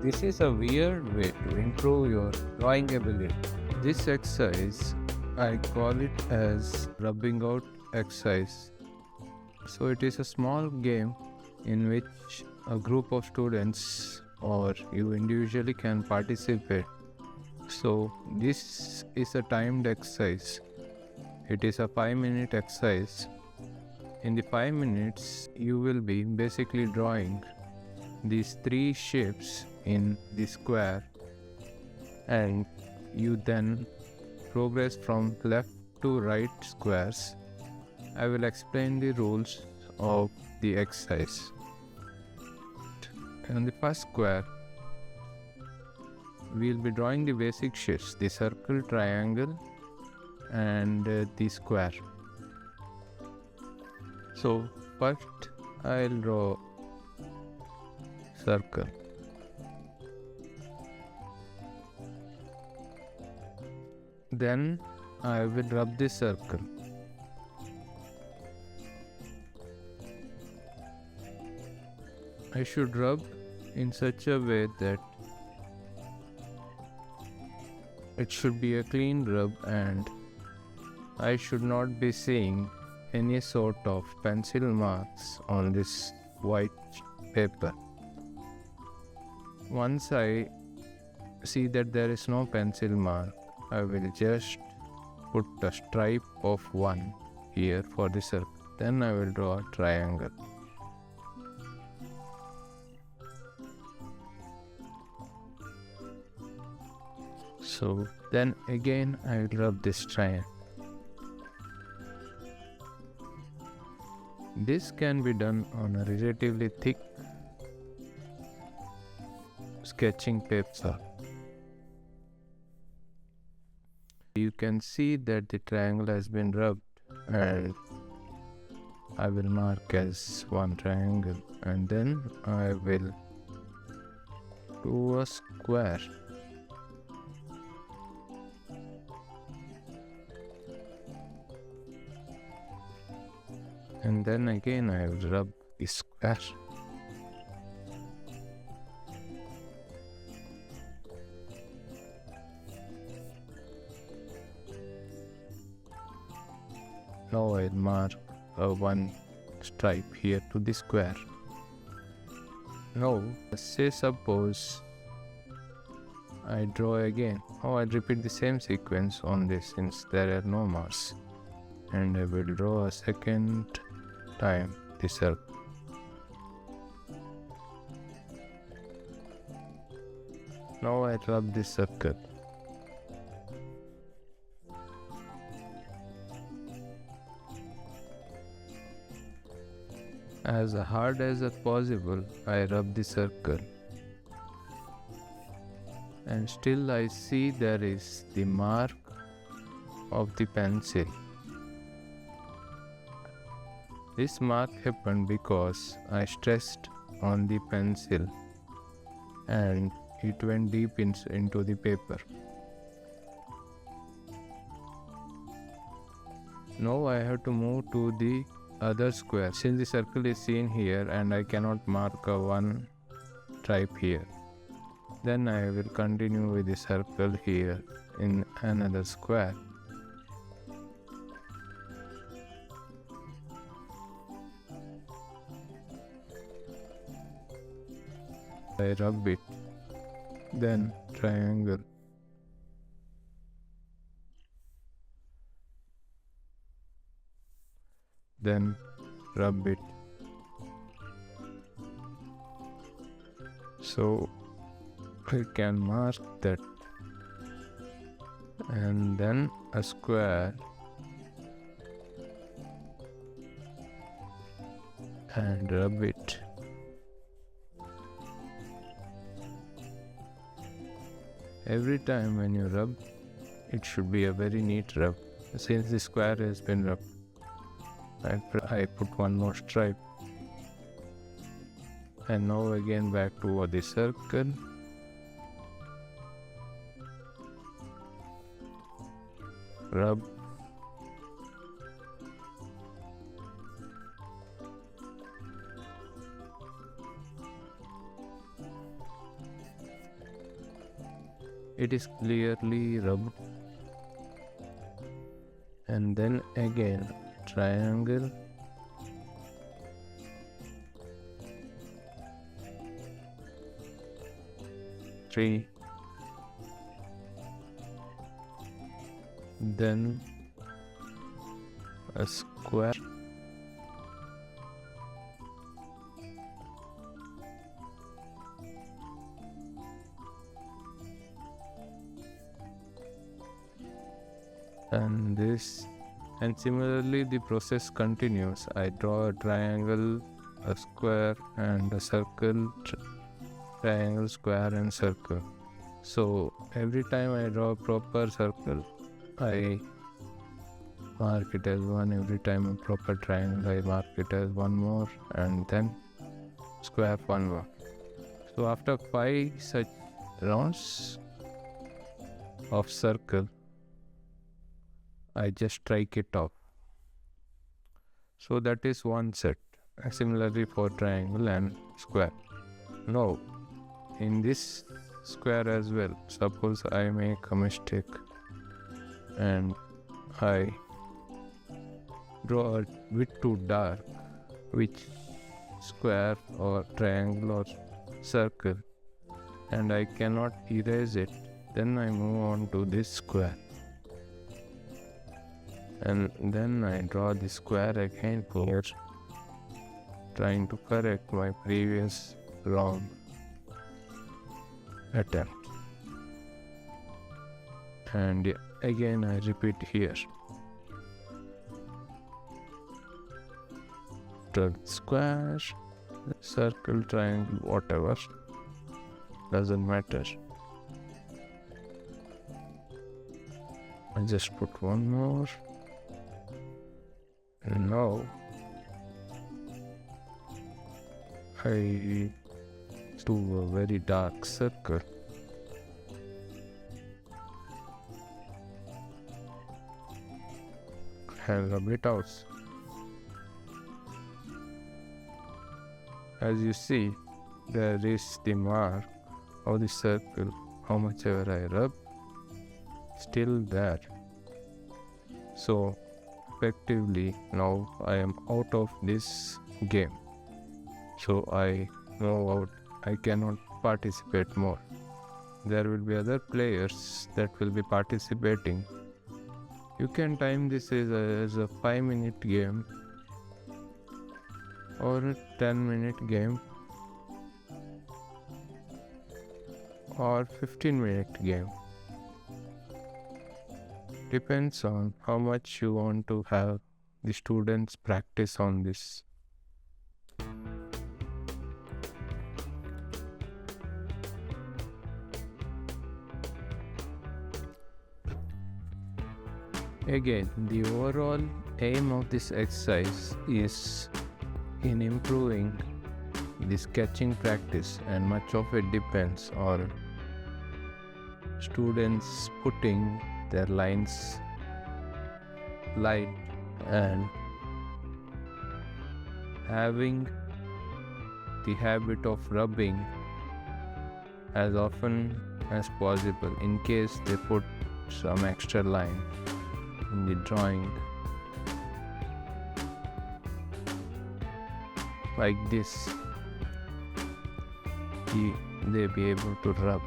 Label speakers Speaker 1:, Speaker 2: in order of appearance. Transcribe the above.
Speaker 1: This is a weird way to improve your drawing ability. This exercise, I call it as rubbing out exercise. So it is a small game in which a group of students or you individually can participate. So this is a timed exercise. It is a 5-minute exercise. In the 5 minutes, you will be basically drawing these 3 shapes in the square, and you then progress from left to right squares. I will explain the rules of the exercise. On the first square, we will be drawing the basic shapes, the circle, triangle, and the square. So first I'll draw circle. Then I will rub the circle. I should rub in such a way that it should be a clean rub and I should not be seeing any sort of pencil marks on this white paper. Once I see that there is no pencil mark, I will just put a stripe of 1 here for the circle. Then I will draw a triangle. So then again I will rub this triangle. This can be done on a relatively thick sketching paper. You can see that the triangle has been rubbed, and I will mark as 1 triangle, and then I will do a square. And then again I will rub the square. Now I'll mark 1 stripe here to the square. Now say suppose I draw again. Now I'll repeat the same sequence on this since there are no marks. And I will draw a second time the circle. Now I rub the circle. As hard as possible, I rub the circle. And still I see there is the mark of the pencil. This mark happened because I stressed on the pencil and it went deep into the paper. Now I have to move to the other square. Since the circle is seen here and I cannot mark a 1 stripe here, then I will continue with the circle here in another square. I rub it, then triangle, then rub it. So we can mark that, and then a square, and rub it. Every time when you rub, it should be a very neat rub. Since the square has been rubbed, I put 1 more stripe. And now again back to the circle. Rub. it is clearly rubbed. And then again triangle, three, then a square, and this, and similarly the process continues. I draw a triangle, a square and a circle, triangle, square and circle. So every time I draw a proper circle, I mark it as one. Every time a proper triangle, I mark it as one more, and then square, one more. So after 5 such rounds of circle, I just strike it off. So that is one set. Similarly for triangle and square. Now in this square as well, suppose I make a mistake and I draw a bit too dark, which square or triangle or circle, and I cannot erase it, then I move on to this square, and then I draw the square again here, trying to correct my previous wrong attempt. And again I repeat here. The square, circle, triangle, whatever, doesn't matter. I just put one more. And now I do a very dark circle. And rub it out. As you see, there is the mark of the circle. How much ever I rub, still there. So effectively now I am out of this game. So I move out. I cannot participate more. There will be other players that will be participating. You can time this as a 5-minute game or a 10-minute game or 15-minute game. Depends on how much you want to have the students practice on this. Again, the overall aim of this exercise is in improving the sketching practice, and much of it depends on students putting their lines light and having the habit of rubbing as often as possible in case they put some extra line in the drawing like this. They be able to rub